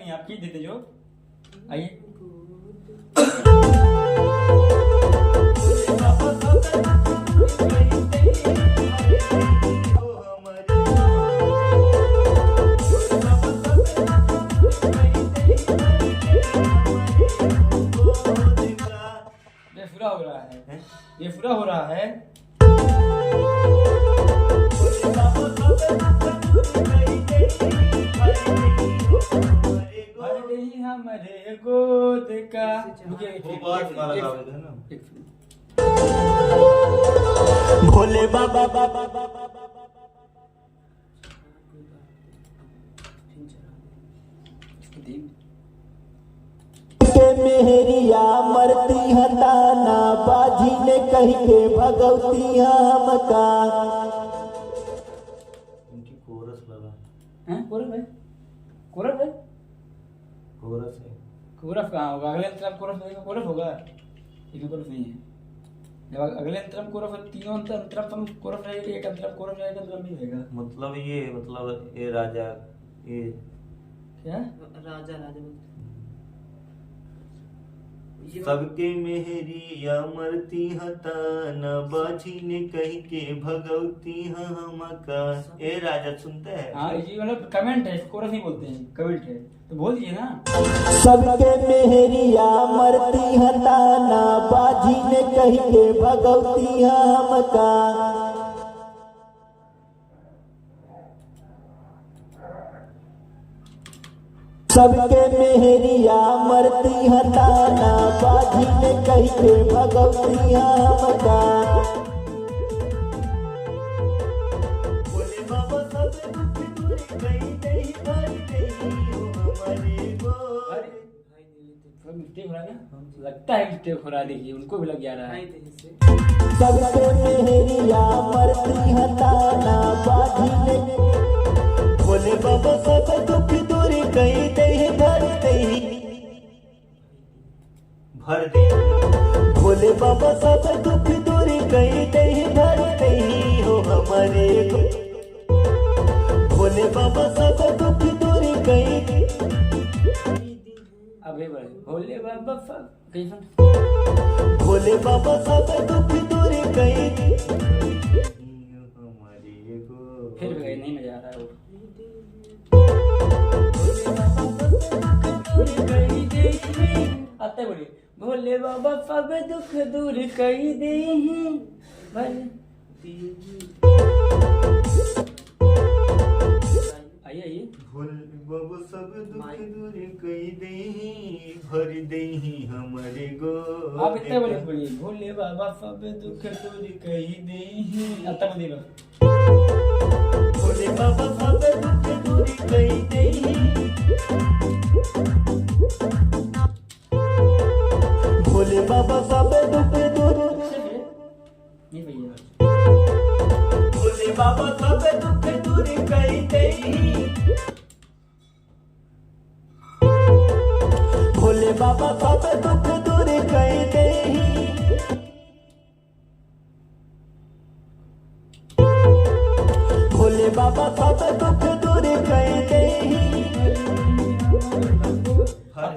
नहीं, आप खींच देते जो। आइए पूरा हो रहा है, ये पूरा हो रहा है। हमारे गोद का भोले बाबा मेहरिया मरती हताना बाजी ने कही के भगवती हमका। इनकी कोरस लगा हैं? कोरस है, कोरस है, कोरस है। कोरस कहाँ होगा? अगले अंतराल कोरस होगा, कोरस होगा, इसमें कोरस नहीं है। जब अगले अंतराल कोरस है, तीनों अंतराल कोरस रहेगा, एक अंतराल कोरस रहेगा, अंतराल नहीं रहेगा। मतलब ये राजा ये क्या राजा सबके मेहरिया मरती हताना बाजी ने कही के भगवती हमका। ए राजा सुनते हैं? हाँ, ये मतलब कमेंट है, कोरस नहीं बोलते हैं, कमेंट है, तो बोल दीजिए ना। सबके मेहरिया मरती हताना बाजी ने कही के भगवती हमका। सबके मेहरिया मरती हताना बाजी ने कही के भगवती हमका। भोले बाबा सब दुख दूर गई नहीं भर गई हो हमारे गोद। मिस्टेक हो रहा है ना, लगता है मिस्टेक हो रहा है, देखिए उनको भी लग जा रहा है। सबके मेहरिया मरती हताना बाजी ने भोले बाबा सब दुख दूर गई नहीं भर दे। भोले बाबा सब दुख दूर गई नहीं भर नहीं हो हमारे भोले बाबा सब दुख दूर गई। अबे भाई भोले बाबा भोले बाबा सब दुख दूर गई। फिर भी नहीं मजा आ रहा है वो। आते बोलिए, भोले बाबा सब दुख दूर कर दे हैं। आइए आइए। भोले बाबा सब दुख दूर कई दे भर दे हमारे गोद। आप इतने बोलिए, भोले बाबा सब दुख दूर कर दे हैं। आता बोलिए भोले बाबा सब दुख दूर कई दे। भोले बाबा सब दुख दूर नहीं भैया। भोले बाबा सब दुख दूर कई दे। भोले बाबा सब दुख दूर कई दे। भोले बाबा सब दुख दूर कई दे।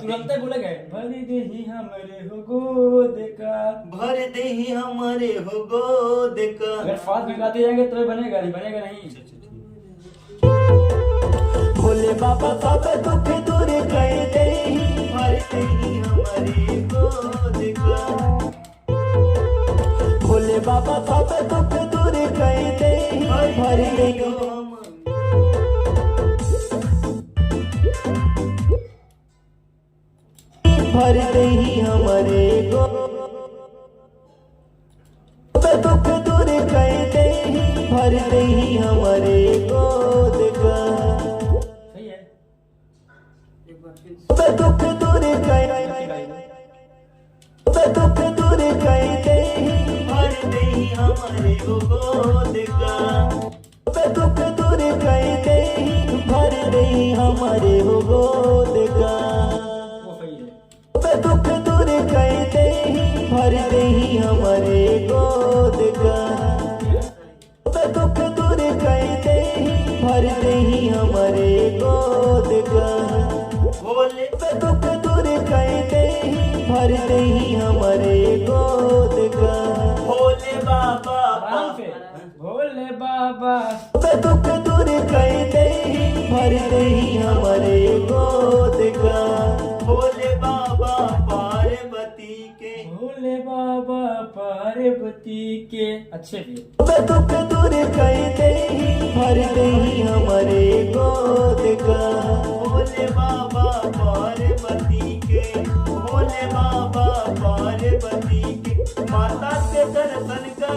तुरंत ही बोले गए, भर दे ही हमारे हो गोद का। भर दे हमारे हो गोद का। अगर फास्ट में गाते जाएंगे तो बनेगा नहीं, बनेगा नहीं। भोले बाबा सब दुख दूर कई दे। भर दे हमारे गोद का। भोले बाबा सब दुख दूर कई दे। भर दे भर दे हमारे गोद दुख दूर कई दे। भर दे हमारे गोद का। सही है। दुख दूर कई दुख दूर कई दे। भर दे हमारे हो गोद का। दुख दूर कई दे। भर दे हमारे हो गोद का। वो सही है। दुख दूर कई दे। भर दे हमारे गोद का। दुख दूर कई दे। भर दे हमारे गोद का। भोले पे दुख दूर कर देही भर देही हमारे गोद का भोले बाबा आराम से भोले बाबा पे दुख दूर कर देही भर देही हमारे गोद का भोले बाबा पार्वती के भोले बाबा पार्वती के अच्छे थे पे दुख दूर कर देही भर देही हमारे गोद का भोले बाबा पार्वती के भोले बाबा पार्वती के माता के दर्शन कर